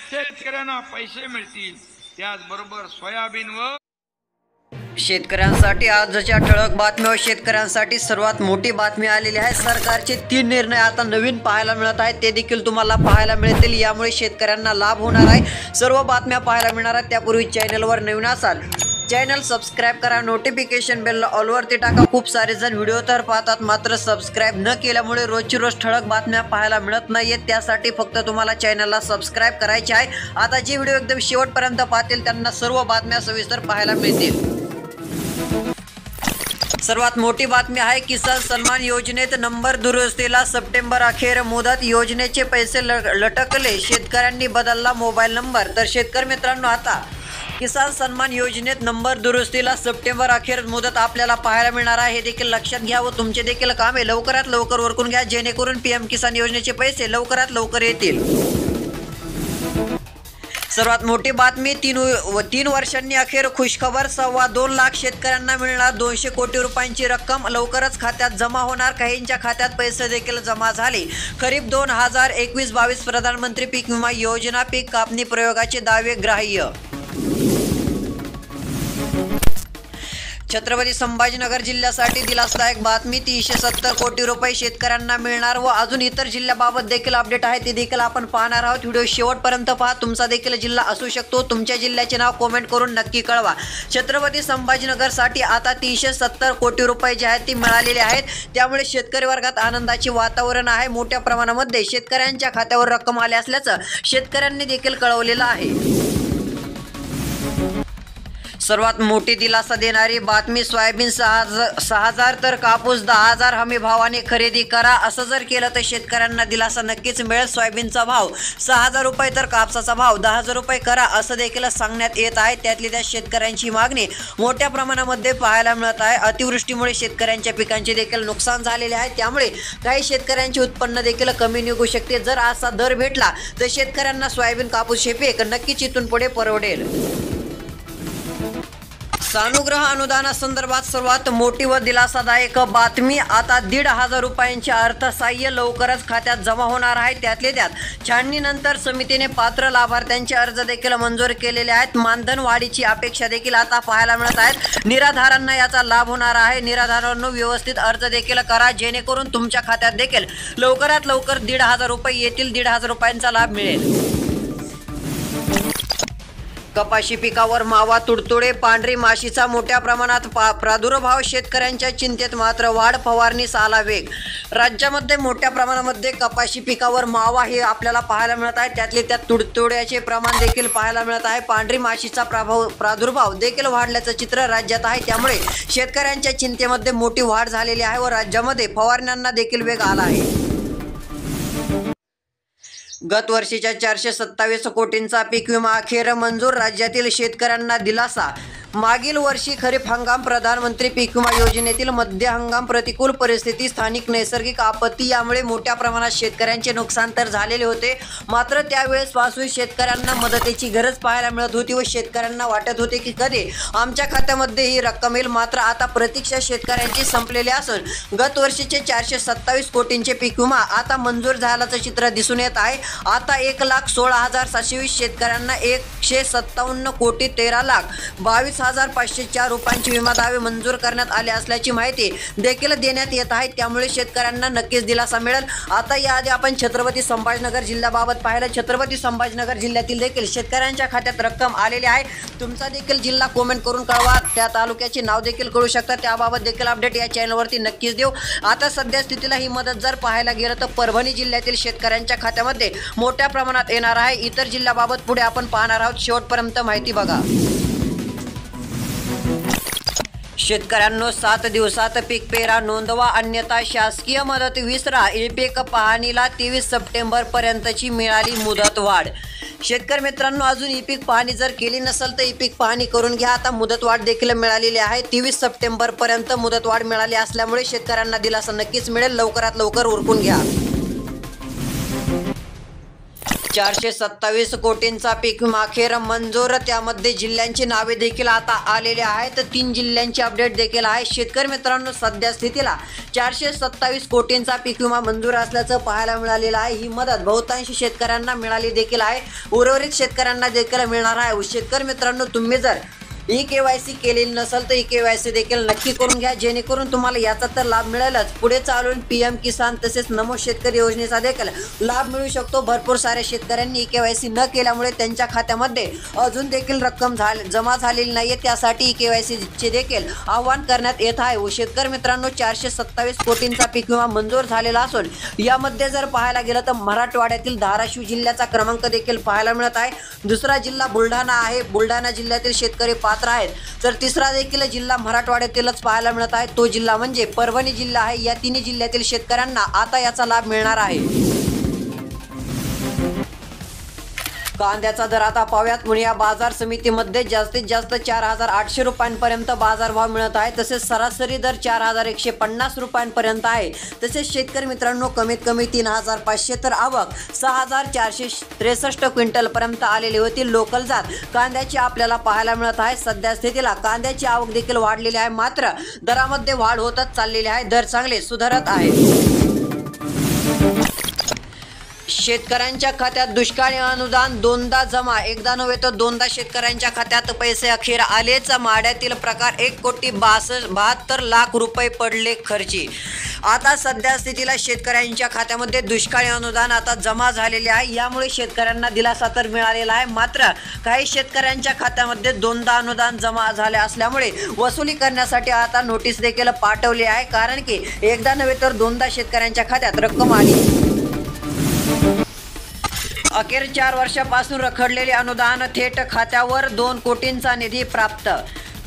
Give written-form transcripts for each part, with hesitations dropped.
शेतकऱ्यांना पैसे मिळतील, त्याचबरोबर सोयाबीन व शेतकऱ्यांसाठी आजच्या ठळक बातम्या व शेतकऱ्यांसाठी सर्वात मोठी बातमी आलेली आहे। सरकारचे 3 निर्णय आता नवीन पाहायला मिळत आहेत, ते देखील तुम्हाला पाहायला मिळतील। यामुळे शेतकऱ्यांना लाभ होणार आहे। सर्व बातम्या पाहायला मिळणार आहेत। त्यापूर्वी चॅनलवर नवीन असाल चॅनल सबस्क्राइब करा, नोटिफिकेशन बेल ऑलवरती टाका। खूप सारे जण व्हिडिओ तर पाहतात, मात्र सबस्क्राइब न केल्यामुळे रोजची रोज ठळक बातम्या पाहायला मिळत नाहीयेत। त्यासाठी फक्त तुम्हाला चॅनलला सबस्क्राइब करायचे आहे। आता जे व्हिडिओ एकदम शेवटपर्यंत पाहतील त्यांना सर्व बातम्या सविस्तर पाहायला मिळतील। सर्वात मोठी बातमी आहे, किसान सन्मान योजनेत नंबर दुरुस्तीला सप्टेंबर अखेर मुदत। योजनेचे पैसे लटकले, शेतकऱ्यांनी बदलला मोबाईल नंबर। तर शेतकरी मित्रांनो, आता किसान सन्मान योजनेत नंबर दुरुस्तीला सप्टेंबर अखेर मुदत आपल्याला पाहायला मिळणार आहे। हे देखील लक्षात घ्या व तुमचे देखील कामे लवकरात लवकर उरकून घ्या, जेणेकरून पीएम किसान योजनेचे पैसे लवकरात लवकर येतील। सर्वात मोठी बातमी, 3 वर्षांनी अखेर खुशखबर, 2.25 लाख शेतकऱ्यांना मिळणार 200 कोटी रुपयांची रक्कम लवकरच खात्यात जमा होणार। काहींच्या खात्यात पैसे देखील जमा झाले। खरीप 2021-22 प्रधानमंत्री पीक विमा योजना पीक कापणी प्रयोगाचे दावे ग्राह्य। छत्रपती संभाजीनगर जिल्ह्यासाठी दिलासादायक बातमी, 370 कोटी रुपये शेतकऱ्यांना मिळणार व अजून इतर जिल्ह्याबाबत देखील अपडेट आहे, ते देखील आपण पाहणार आहोत। व्हिडिओ शेवटपर्यंत पहा। तुमचा देखील जिल्हा असू शकतो, तुमच्या जिल्ह्याचे नाव कमेंट करून नक्की कळवा। छत्रपती संभाजीनगरसाठी आता 370 कोटी रुपये जे आहेत ते मिळालेले आहेत, त्यामुळे शेतकरी वर्गात आनंदाचे वातावरण आहे। मोठ्या प्रमाणामध्ये शेतकऱ्यांच्या खात्यावर रक्कम आली असल्याचं शेतकऱ्यांनी देखील कळवलेलं आहे। सर्वात मोठी दिलासा देणारी बातमी, सोयाबीन 6,000 तर कापूस 10,000 हमी भावाने खरेदी करा। असं जर केलं तर शेतकऱ्यांना दिलासा नक्कीच मिळेल। सोयाबीनचा भाव 6,000 रुपये तर कापसाचा भाव 10,000 रुपये करा असं देखील सांगण्यात येत आहे। त्यातली त्या शेतकऱ्यांची मागणी मोठ्या प्रमाणामध्ये पाहायला मिळत आहे। अतिवृष्टीमुळे शेतकऱ्यांच्या पिकांचे देखील नुकसान झालेले आहे, त्यामुळे काही शेतकऱ्यांचे उत्पन्न देखील कमी निघू शकते। जर असा दर भेटला तर शेतकऱ्यांना सोयाबीन कापूस हे पीक नक्कीच इथून पुढे परवडेल। सानुग्रह अनुदानासंदर्भात सर्वात मोठी व दिलासादायक बातमी, आता 1,500 रुपयांचे अर्थसहाय्य लवकरच खात्यात जमा होणार आहे। त्यातले त्यात छाननीनंतर समितीने पात्र लाभार्थ्यांचे अर्ज देखील मंजूर केलेले आहेत। मानधन वाढीची अपेक्षा देखील आता पाहायला मिळत आहेत। निराधारांना याचा लाभ होणार आहे। निराधारांनो व्यवस्थित अर्ज देखील करा, जेणेकरून तुमच्या खात्यात देखील लवकरात लवकर 1,500 रुपये येतील। 1,500 रुपयांचा लाभ मिळेल। कपाशी पिकावर मावा, तुडतुडे, पांढरी माशीचा मोठ्या प्रमाणात प्रादुर्भाव, शेतकऱ्यांच्या चिंतेत मात्र वाढ, फवारणीस आला वेग। राज्यामध्ये मोठ्या प्रमाणामध्ये कपाशी पिकावर मावा हे आपल्याला पाहायला मिळत आहे। त्यातले त्यात तुडतुड्याचे प्रमाण देखील पाहायला मिळत आहे। पांढरी माशीचा प्रादुर्भाव देखील वाढल्याचं चित्र राज्यात आहे, त्यामुळे शेतकऱ्यांच्या चिंतेमध्ये मोठी वाढ झालेली आहे व राज्यामध्ये फवारण्यांना देखील वेग आला आहे। गत वर्षीच्या 427 कोटींचा पीक विमा अखेर मंजूर, राज्यातील शेतकऱ्यांना दिलासा। मागील वर्षी खरीप हंगाम प्रधानमंत्री पीक विमा योजनेतील मध्य हंगाम प्रतिकूल परिस्थिती, स्थानिक नैसर्गिक आपत्ती यामुळे मोठ्या प्रमाणात शेतकऱ्यांचे नुकसान तर झालेले होते, मात्र त्यावेळेसपासून शेतकऱ्यांना मदतीची गरज पाहायला मिळत होती व शेतकऱ्यांना वाटत होते की कधी आमच्या खात्यामध्ये ही रक्कम येईल। मात्र आता प्रतीक्षा शेतकऱ्यांची संपलेली असून गत वर्षीचे 427 कोटींचे पीक विमा आता मंजूर झाल्याचं चित्र दिसून येत आहे। आता 1,16,720 शेतकऱ्यांना 157 कोटी 13,22,504 रुपयांचे विमा दावे मंजूर करण्यात आले असल्याची माहिती देखील देण्यात येत आहे, त्यामुळे शेतकऱ्यांना नक्कीच दिलासा मिळेल। आता याआधी आपण छत्रपती संभाजीनगर जिल्ह्याबाबत पाहिलं, छत्रपती संभाजीनगर जिल्ह्यातील देखील शेतकऱ्यांच्या खात्यात रक्कम आलेली आहे। तुमचा देखील जिल्हा कमेंट करून कळवा, त्या तालुक्याचे नाव देखील कळू शकता, त्याबाबत देखील अपडेट या चॅनलवरती नक्कीच देऊ। आता सध्या स्थितीला ही मदत जर पाहायला गेलं तर परभणी जिल्ह्यातील शेतकऱ्यांच्या खात्यामध्ये मोठ्या प्रमाणात येणार आहे। इतर जिल्ह्याबाबत पुढे आपण पाहणार आहोत, शेवटपर्यंत माहिती बघा। शेतकऱ्यांनो 7 दिवसात पीक पेरा नोंदवा, अन्यथा शासकीय मदत विसरा। ई पीक पाहणीला 23 सप्टेंबर पर्यंतची मिळाली मुदत वाढ। शेतकरी मित्रांनो, अजून ई पीक पाहणी जर केली नसेल तर ई पीक पाहणी करून घ्या। आता मुदतवाढ देखील मिळालेली आहे, 23 सप्टेंबर पर्यंत मुदतवाढ मिळाली असल्यामुळे शेतकऱ्यांना दिलासा नक्कीच मिळेल। लवकरात लवकर उरकून घ्या। 427 कोटींचा पीक विमा अखेर मंजूर. त्यामध्ये जिल्ह्यांची नावे देखील आता आलेले आहेत. 3 जिल्ह्यांची अपडेट देखील आहे. शेतकरी मित्रांनो, सध्या स्थितीला 427 कोटींचा पीक विमा मंजूर असल्याचं पाहायला मिळालेलं आहे. ही मदत बहुतांश शेतकऱ्यांना मिळाली देखील आहे. उर्वरित शेतकऱ्यांना देखील मिळणार आहे. शेतकरी मित्रांनो, तुम्ही जर KYC केलेली नसेल तर KYC देखील नक्की करून घ्या, जेणेकरून तुम्हाला याचा तर लाभ मिळेलच, पुढे चालून PM किसान तसेच नमो शेतकरी योजनेचा देखील लाभ मिळू शकतो. भरपूर साऱ्या शेतकऱ्यांनी KYC न केल्यामुळे त्यांच्या खात्यामध्ये अजून देखील रक्कम जमा झालेली नाही आहे. त्यासाठी KYC चे देखील आवाहन करण्यात येत आहे. शेतकरी मित्रांनो, 427 कोटींचा पीक विमा मंजूर झालेला असून यामध्ये जर पाहायला गेलं तर मराठवाड्यातील धाराशिव जिल्ह्याचा क्रमांक देखील पाहायला मिळत आहे. दुसरा जिल्हा बुलढाणा आहे. बुलढाणा जिल्ह्यातील शेतकरी आहेत. तर तिसरा देखील जिल्हा मराठवाड्यातीलच पाहायला मिळत आहे. तो जिल्हा म्हणजे परभणी जिल्हा आहे. या तिन्ही जिल्ह्यातील शेतकऱ्यांना आता याचा लाभ मिळणार आहे. कांद्याचा दर आता पाहूयात. पुणे बाजार समितीमध्ये जास्तीत जास्त 4,800 रुपयांपर्यंत बाजारभाव मिळत आहे. तसेच सरासरी दर 4,150 रुपयांपर्यंत आहे. तसेच शेतकरी मित्रांनो, कमीत कमी 3,500 तर आवक 6,463 क्विंटलपर्यंत आलेली होती. लोकल जात कांद्याची आपल्याला पाहायला मिळत आहे. सध्या स्थितीला कांद्याची आवक देखील वाढलेली आहे, मात्र दरामध्ये वाढ होतच चाललेली आहे. दर चांगले सुधारत आहे. शेतकऱ्यांच्या खात्यात दुष्काळी अनुदान दोनदा जमा. एकदा नव्हे तर दोनदा शेतकऱ्यांच्या खात्यात पैसे अखेर आलेच. माड्यातील प्रकार 1,72 लाख रुपये पडले खर्ची. आता सध्या स्थितीला शेतकऱ्यांच्या खात्यामध्ये दुष्काळी अनुदान आता जमा झालेले आहे. यामुळे शेतकऱ्यांना दिलासा तर मिळालेला आहे, मात्र काही शेतकऱ्यांच्या खात्यामध्ये दोनदा अनुदान जमा झाले असल्यामुळे वसुली करण्यासाठी आता नोटीस देखील पाठवली आहे. कारण की एकदा नव्हे तर दोनदा शेतकऱ्यांच्या खात्यात रक्कम आली. अखेर 4 वर्षापासून रखडलेले अनुदान थेट खात्यावर 2 कोटींचा निधी प्राप्त.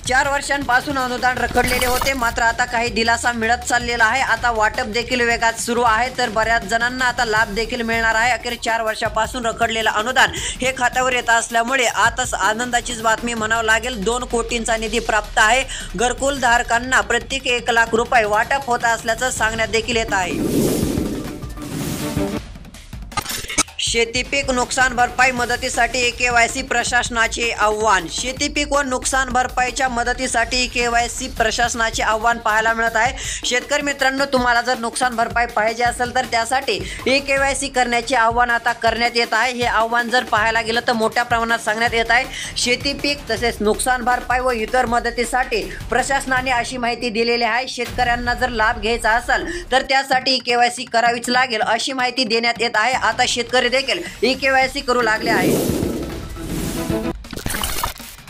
4 वर्षांपासून अनुदान रखडलेले होते, मात्र आता काही दिलासा मिळत चाललेला आहे. आता वाटप देखील वेगात सुरू आहे, तर बऱ्याच जणांना आता लाभ देखील मिळणार आहे. अखेर 4 वर्षापासून रखडलेलं अनुदान हे खात्यावर येत असल्यामुळे आता आनंदाचीच बातमी म्हणावं लागेल. 2 कोटींचा निधी प्राप्त आहे. घरकुल धारकांना प्रत्येक 1 लाख रुपये वाटप होत असल्याचं सांगण्यात देखील येत आहे. शेतीपीक नुकसान भरपाई मदतीसाठी KYC प्रशासनाचे आव्हान. शेतीपीक व नुकसान भरपाईच्या मदतीसाठी KYC प्रशासनाचे आव्हान पाहायला मिळत आहे. शेतकरी मित्रांनो, तुम्हाला जर नुकसान भरपाई पाहिजे असेल तर त्यासाठी KYC करण्याचे आव्हान आता करण्यात येत आहे. हे आव्हान जर पाहायला गेलं तर मोठ्या प्रमाणात सांगण्यात येत आहे. शेतीपीक तसेच नुकसान भरपाई व इतर मदतीसाठी प्रशासनाने अशी माहिती दिलेली आहे. शेतकऱ्यांना जर लाभ घ्यायचा असेल तर त्यासाठी KYC करावीच लागेल, अशी माहिती देण्यात येत आहे. आता शेतकरी देखील KYC करू लागले आहे.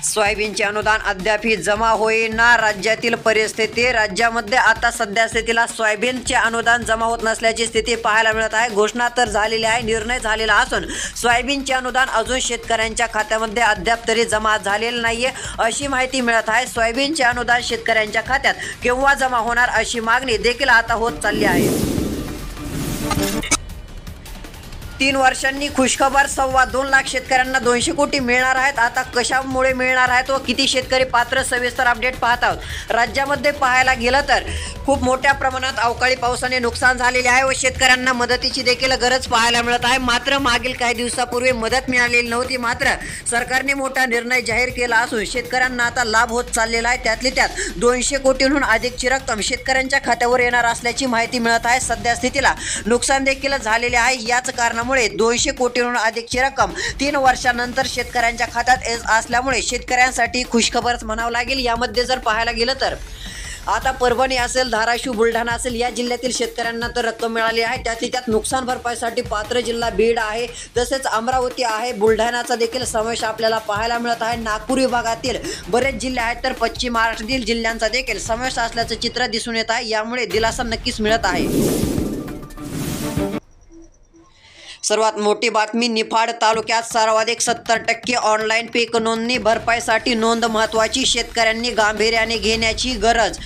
सोयाबीनचे अनुदान अद्यापही जमा होईना. राज्यातील परिस्थिती. राज्यामध्ये आता सध्या स्थितीला सोयाबीनचे अनुदान जमा होत नसल्याची स्थिती पाहायला मिळत आहे. घोषणा तर झालेली आहे, निर्णय झालेला असून सोयाबीनचे अनुदान अजून शेतकऱ्यांच्या खात्यामध्ये अद्याप तरी जमा झालेलं नाहीये, अशी माहिती मिळत आहे. सोयाबीनचे अनुदान शेतकऱ्यांच्या खात्यात केव्हा जमा होणार अशी मागणी देखील आता होत चालली आहे. 3 वर्षांनी खुशखबर. 2.25 लाख शेतकऱ्यांना 200 कोटी मिळणार आहेत. आता कशामुळे मिळणार आहेत व किती शेतकरी पात्र, सविस्तर अपडेट पाहत आहोत. राज्यामध्ये पाहायला गेलं तर खूप मोठ्या प्रमाणात अवकाळी पावसाने नुकसान झालेले आहे व शेतकऱ्यांना मदतीची देखील गरज पाहायला मिळत आहे. मात्र मागील काही दिवसापूर्वी मदत मिळालेली नव्हती, मात्र सरकारने मोठा निर्णय जाहीर केला असून शेतकऱ्यांना आता लाभ होत चाललेला आहे. त्यातली त्यात 200 कोटींहून अधिकची रक्कम शेतकऱ्यांच्या खात्यावर येणार असल्याची माहिती मिळत आहे. सध्या स्थितीला नुकसान देखील झालेले आहे. याच कारणामुळे 200 कोटींहून अधिकची रक्कम 3 वर्षानंतर शेतकऱ्यांच्या खात्यात येत असल्यामुळे शेतकऱ्यांसाठी खुशखबरच म्हणावं लागेल. यामध्ये जर पाहायला गेलं तर आता परभणी असेल, धाराशिव, बुलढाणा असेल, या जिल्ह्यातील शेतकऱ्यांना तर रक्कम मिळाली आहे. त्यात नुकसान भरपाईसाठी पात्र जिल्हा बीड आहे. तसेच अमरावती आहे. बुलढाण्याचा देखील समावेश आपल्याला पाहायला मिळत आहे. नागपूर विभागातील बरेच जिल्हे आहेत, तर पश्चिम महाराष्ट्रातील जिल्ह्यांचा देखील समावेश असल्याचं चित्र दिसून येत आहे. यामुळे दिलासा नक्कीच मिळत आहे. सर्वात मोठी बातमी. निफाड तालुक्यात सर्वाधिक 70% ऑनलाईन पीक नोंदणी. भरपाईसाठी नोंद महत्त्वाची. शेतकऱ्यांनी गांभीर्याने घेण्याची गरज.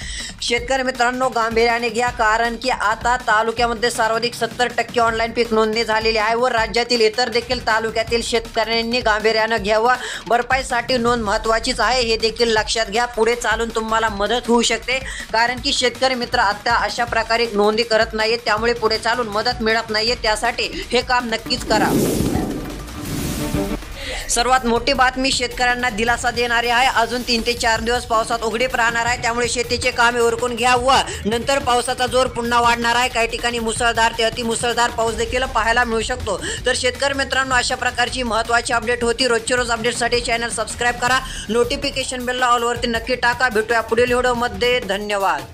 शेतकरी मित्रांनो, गांभीर्याने घ्या, कारण की आता तालुक्यामध्ये सर्वाधिक 70% ऑनलाईन पीक नोंदणी झालेली आहे व राज्यातील इतर देखील तालुक्यातील शेतकऱ्यांनी गांभीर्याने घ्यावं. भरपाईसाठी नोंद महत्त्वाचीच आहे, हे देखील लक्षात घ्या. पुढे चालून तुम्हाला मदत होऊ शकते, कारण की शेतकरी मित्र आता अशा प्रकारे नोंदी करत नाहीत, त्यामुळे पुढे चालून मदत मिळत नाहीये. त्यासाठी हे काम नक्कीच करा. सर्वात मोठी बातमी शेतकऱ्यांना दिलासा देणारी आहे. अजून 3 ते 4 दिवस पावसात उघडीप राहणार आहे, त्यामुळे शेतीचे कामे उरकून घ्या व नंतर पावसाचा जोर पुन्हा वाढणार आहे. काही ठिकाणी मुसळधार ते अतिमुसळधार पाऊस देखील पाहायला मिळू शकतो. तर शेतकरी मित्रांनो, अशा प्रकारची महत्त्वाची अपडेट होती. रोजच्या रोज अपडेटसाठी चॅनल सबस्क्राईब करा, नोटिफिकेशन बेलला ऑलवरती नक्की टाका. भेटूया पुढील व्हिडिओमध्ये. धन्यवाद.